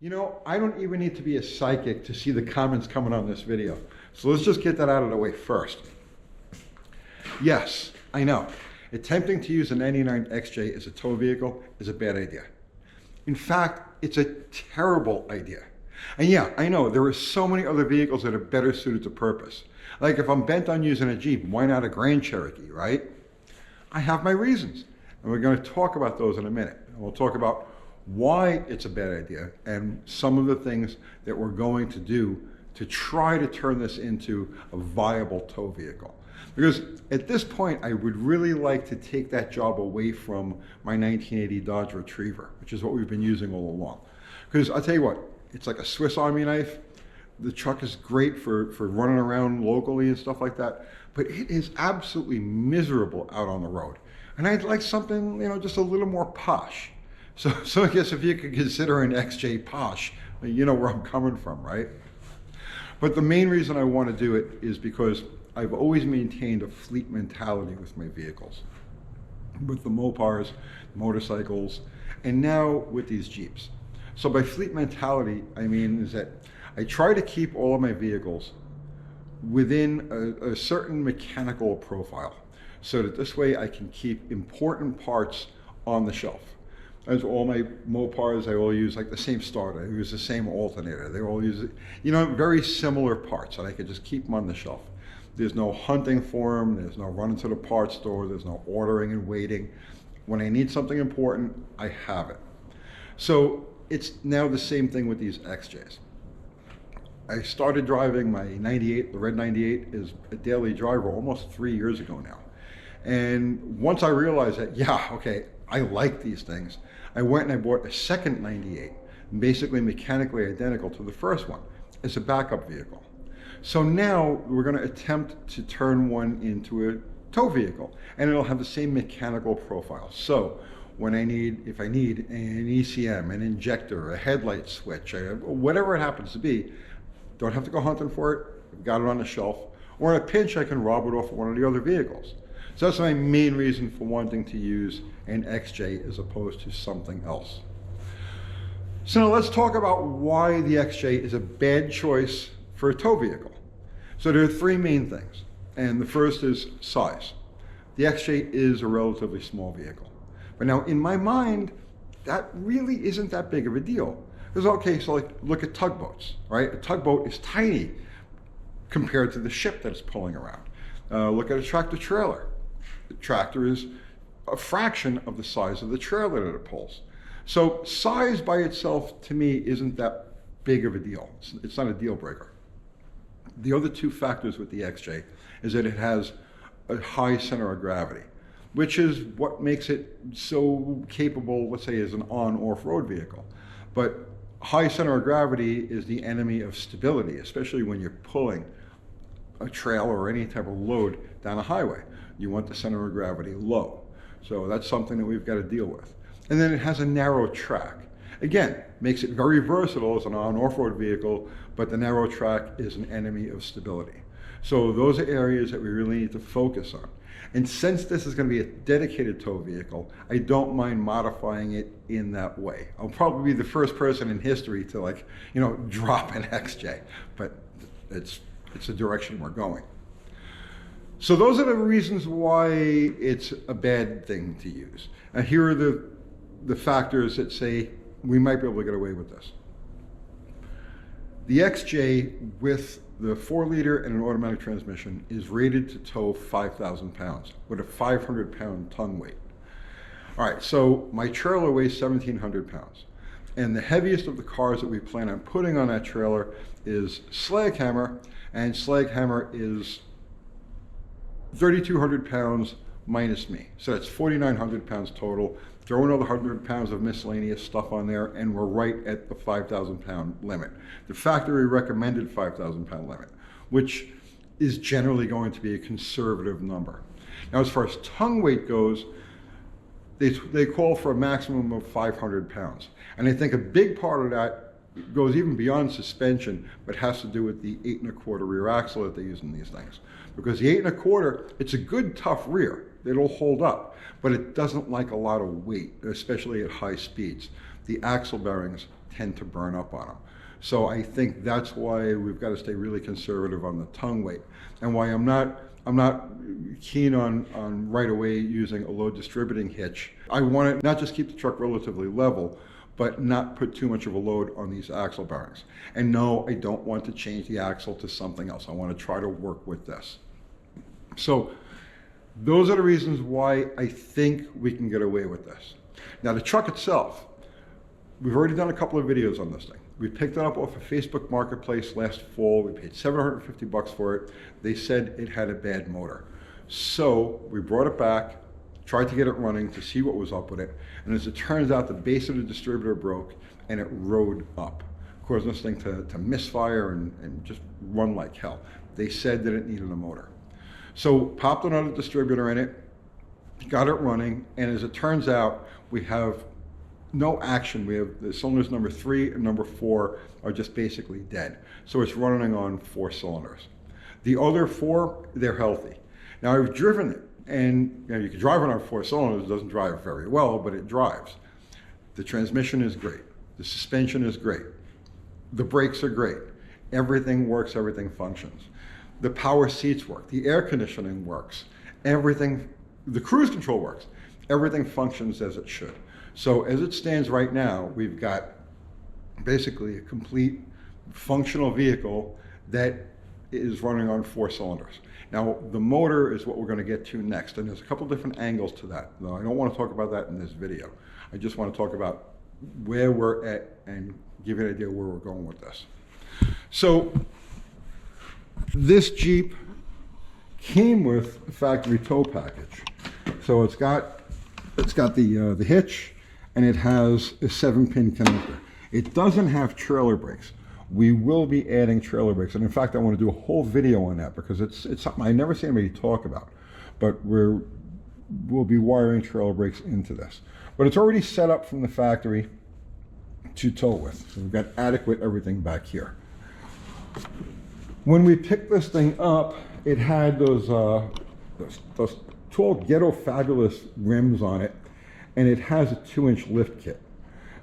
You know, I don't even need to be a psychic to see the comments coming on this video. So let's just get that out of the way first. Yes, I know. Attempting to use a 99 XJ as a tow vehicle is a bad idea. In fact, it's a terrible idea. And yeah, I know there are so many other vehicles that are better suited to purpose. Like if I'm bent on using a Jeep, why not a Grand Cherokee, right? I have my reasons, and we're going to talk about those in a minute. And we'll talk about why it's a bad idea and some of the things that we're going to do to try to turn this into a viable tow vehicle. Because at this point, I would really like to take that job away from my 1980 Dodge Retriever, which is what we've been using all along. Because I'll tell you what, it's like a Swiss Army knife. The truck is great for running around locally and stuff like that, but it is absolutely miserable out on the road. And I'd like something, you know, just a little more posh. So I guess if you could consider an XJ posh, you know where I'm coming from, right? But the main reason I want to do it is because I've always maintained a fleet mentality with my vehicles. With the Mopars, motorcycles, and now with these Jeeps. So by fleet mentality, I mean is that I try to keep all of my vehicles within a certain mechanical profile, so that this way I can keep important parts on the shelf. As all my Mopars, I all use like the same starter, I use the same alternator, they all use, you know, very similar parts, and I could just keep them on the shelf. There's no hunting for them, there's no running to the parts store, there's no ordering and waiting. When I need something important, I have it. So it's now the same thing with these XJs. I started driving my 98, the red 98, as a daily driver almost 3 years ago now. And once I realized that, yeah, okay, I like these things, I went and I bought a second 98, basically mechanically identical to the first one, as a backup vehicle. So now we're going to attempt to turn one into a tow vehicle, and it'll have the same mechanical profile. So when if I need an ECM, an injector, a headlight switch, whatever it happens to be, don't have to go hunting for it, I've got it on the shelf, or in a pinch I can rob it off of one of the other vehicles. So that's my main reason for wanting to use an XJ as opposed to something else. So now let's talk about why the XJ is a bad choice for a tow vehicle. So there are three main things, and the first is size. The XJ is a relatively small vehicle. But now in my mind, that really isn't that big of a deal. Because okay, so like look at tugboats, right? A tugboat is tiny compared to the ship that it's pulling around. Look at a tractor trailer. The tractor is a fraction of the size of the trailer that it pulls. So size by itself, to me, isn't that big of a deal. It's not a deal breaker. The other two factors with the XJ is that it has a high center of gravity, which is what makes it so capable, let's say, as an on-off-road vehicle. But high center of gravity is the enemy of stability, especially when you're pulling a trailer or any type of load down a highway. You want the center of gravity low. So that's something that we've got to deal with. And then it has a narrow track. Again, makes it very versatile as an on-off-road vehicle, but the narrow track is an enemy of stability. So those are areas that we really need to focus on. And since this is going to be a dedicated tow vehicle, I don't mind modifying it in that way. I'll probably be the first person in history to, like, you know, drop an XJ, but it's the direction we're going. So those are the reasons why it's a bad thing to use. And here are the factors that say we might be able to get away with this. The XJ with the 4-liter and an automatic transmission is rated to tow 5,000 pounds with a 500-pound tongue weight. All right, so my trailer weighs 1,700 pounds. And the heaviest of the cars that we plan on putting on that trailer is Slaghammer, and Slaghammer is 3,200 pounds minus me. So that's 4,900 pounds total. Throw another 100 pounds of miscellaneous stuff on there, and we're right at the 5,000 pound limit. The factory recommended 5,000 pound limit, which is generally going to be a conservative number. Now, as far as tongue weight goes, they call for a maximum of 500 pounds. And I think a big part of that goes even beyond suspension, but has to do with the 8 1/4 rear axle that they use in these things. Because the 8 1/4, it's a good tough rear. It'll hold up, but it doesn't like a lot of weight, especially at high speeds. The axle bearings tend to burn up on them. So I think that's why we've got to stay really conservative on the tongue weight, and why I'm not keen on right away using a low distributing hitch. I want to not just keep the truck relatively level, but not put too much of a load on these axle bearings. And no, I don't want to change the axle to something else. I want to try to work with this. So those are the reasons why I think we can get away with this. Now the truck itself, we've already done a couple of videos on this thing. We picked it up off of Facebook Marketplace last fall. We paid $750 for it. They said it had a bad motor. So we brought it back, tried to get it running to see what was up with it. And as it turns out, the base of the distributor broke and it rode up, causing this thing to misfire and just run like hell. They said that it needed a motor. So popped another distributor in it, got it running, and as it turns out, we have no action. We have the cylinders number 3 and number 4 are just basically dead. So it's running on 4 cylinders. The other 4, they're healthy. Now I've driven it, and you can drive it on 4 cylinders. It doesn't drive very well, but it drives. The transmission is great. The suspension is great. The brakes are great. Everything works, everything functions. The power seats work. The air conditioning works. Everything, the cruise control works. Everything functions as it should. So as it stands right now, we've got basically a complete functional vehicle that is running on 4 cylinders. Now, the motor is what we're going to get to next, and there's a couple different angles to that. Though I don't want to talk about that in this video. I just want to talk about where we're at and give you an idea where we're going with this. So this Jeep came with a factory tow package. So it's got the hitch, and it has a 7-pin connector. It doesn't have trailer brakes. We will be adding trailer brakes, and in fact I want to do a whole video on that because it's something I never see anybody talk about. But we'll be wiring trailer brakes into this. But it's already set up from the factory to tow with. So we've got adequate everything back here. When we picked this thing up, it had those tall Ghetto Fabulous rims on it, and it has a 2-inch lift kit.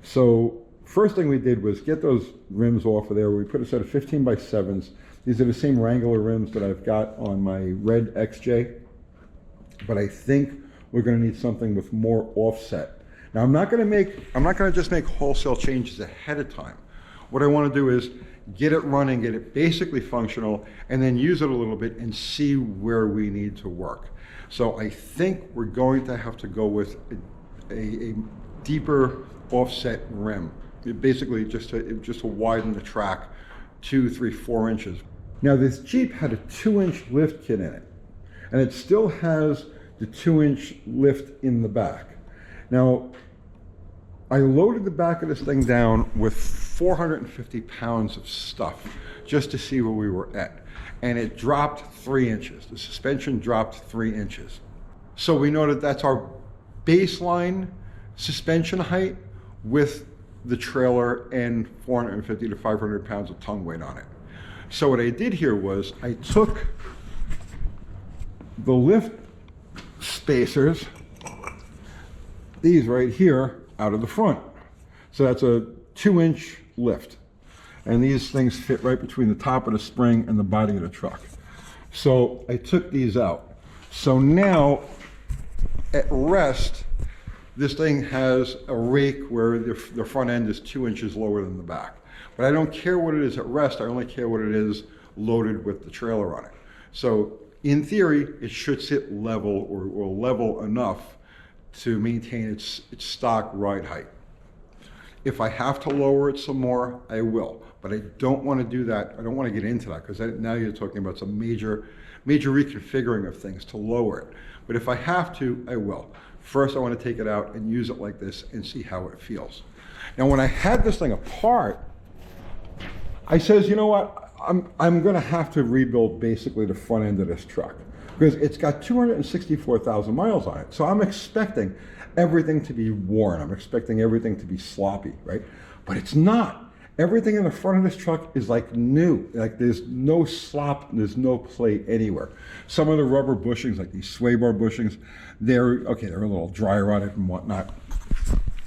So first thing we did was get those rims off of there. We put a set of 15x7s. These are the same Wrangler rims that I've got on my red XJ, but I think we're going to need something with more offset. Now I'm not going to just make wholesale changes ahead of time. What I want to do is get it running, get it basically functional, and then use it a little bit and see where we need to work. So I think we're going to have to go with a deeper offset rim, basically just to widen the track 2, 3, 4 inches. Now this Jeep had a 2-inch lift kit in it, and it still has the 2-inch lift in the back. Now I loaded the back of this thing down with 450 pounds of stuff just to see where we were at, and it dropped 3 inches. The suspension dropped 3 inches. So we know that that's our baseline suspension height with the trailer and 450 to 500 pounds of tongue weight on it. So what I did here was I took the lift spacers, these right here, out of the front. So that's a 2-inch lift. And these things fit right between the top of the spring and the body of the truck. So I took these out. So now at rest, this thing has a rake where the front end is 2 inches lower than the back. But I don't care what it is at rest, I only care what it is loaded with the trailer on it. So in theory, it should sit level or level enough to maintain its stock ride height. If I have to lower it some more, I will. But I don't want to do that. I don't want to get into that because now you're talking about some major reconfiguring of things to lower it. But if I have to, I will. First, I want to take it out and use it like this and see how it feels. Now, when I had this thing apart, I says, you know what? I'm going to have to rebuild basically the front end of this truck because it's got 264,000 miles on it. So I'm expecting everything to be worn. I'm expecting everything to be sloppy, right? But it's not. Everything in the front of this truck is like new. Like there's no slop, there's no play anywhere. Some of the rubber bushings, like these sway bar bushings, they're a little dry rotted and whatnot.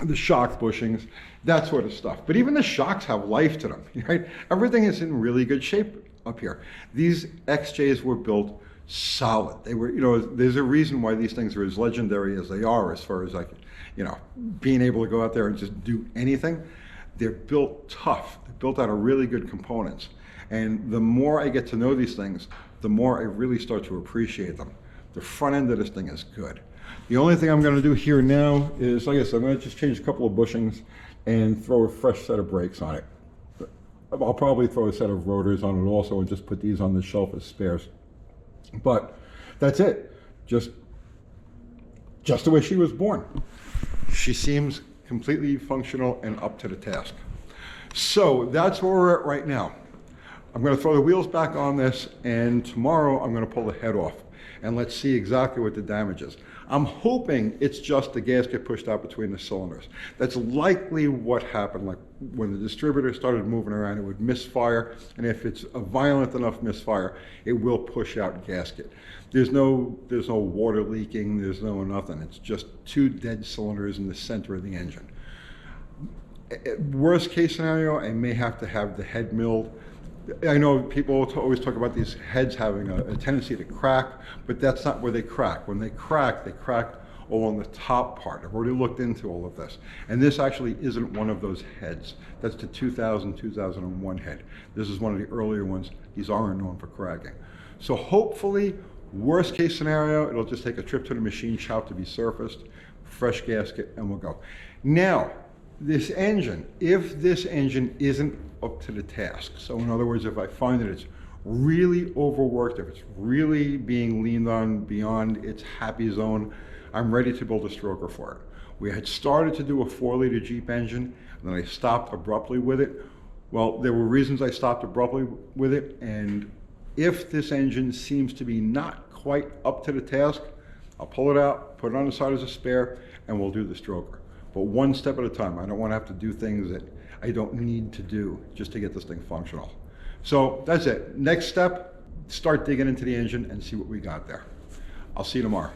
the shock bushings, that sort of stuff. But even the shocks have life to them, right? Everything is in really good shape up here. These XJs were built solid. They were, there's a reason why these things are as legendary as they are, as far as like, being able to go out there and just do anything. They're built tough. They're built out of really good components. And the more I get to know these things, the more I really start to appreciate them. The front end of this thing is good. The only thing I'm going to do here now is, like I said, I'm going to just change a couple of bushings and throw a fresh set of brakes on it. I'll probably throw a set of rotors on it also and just put these on the shelf as spares. But that's it. Just the way she was born. She seems completely functional and up to the task. So that's where we're at right now. I'm going to throw the wheels back on this, and tomorrow I'm going to pull the head off and let's see exactly what the damage is. I'm hoping it's just the gasket pushed out between the cylinders. That's likely what happened. Like when the distributor started moving around, it would misfire, and if it's a violent enough misfire, it will push out gasket. There's no water leaking, there's no nothing. It's just two dead cylinders in the center of the engine. Worst case scenario, I may have to have the head milled. I know people always talk about these heads having a tendency to crack, but that's not where they crack. When they crack all on the top part. I've already looked into all of this. And this actually isn't one of those heads. That's the 2001 head. This is one of the earlier ones. These aren't known for cracking. So hopefully, worst case scenario, it'll just take a trip to the machine shop to be surfaced, fresh gasket, and we'll go. Now, this engine, if this engine isn't up to the task, so in other words, if I find that it's really overworked, if it's really being leaned on beyond its happy zone, I'm ready to build a stroker for it. We had started to do a 4-liter Jeep engine, and then I stopped abruptly with it. Well, there were reasons I stopped abruptly with it, and if this engine seems to be not quite up to the task, I'll pull it out, put it on the side as a spare, and we'll do the stroker. But one step at a time. I don't want to have to do things that I don't need to do just to get this thing functional. So that's it. Next step, start digging into the engine and see what we got there. I'll see you tomorrow.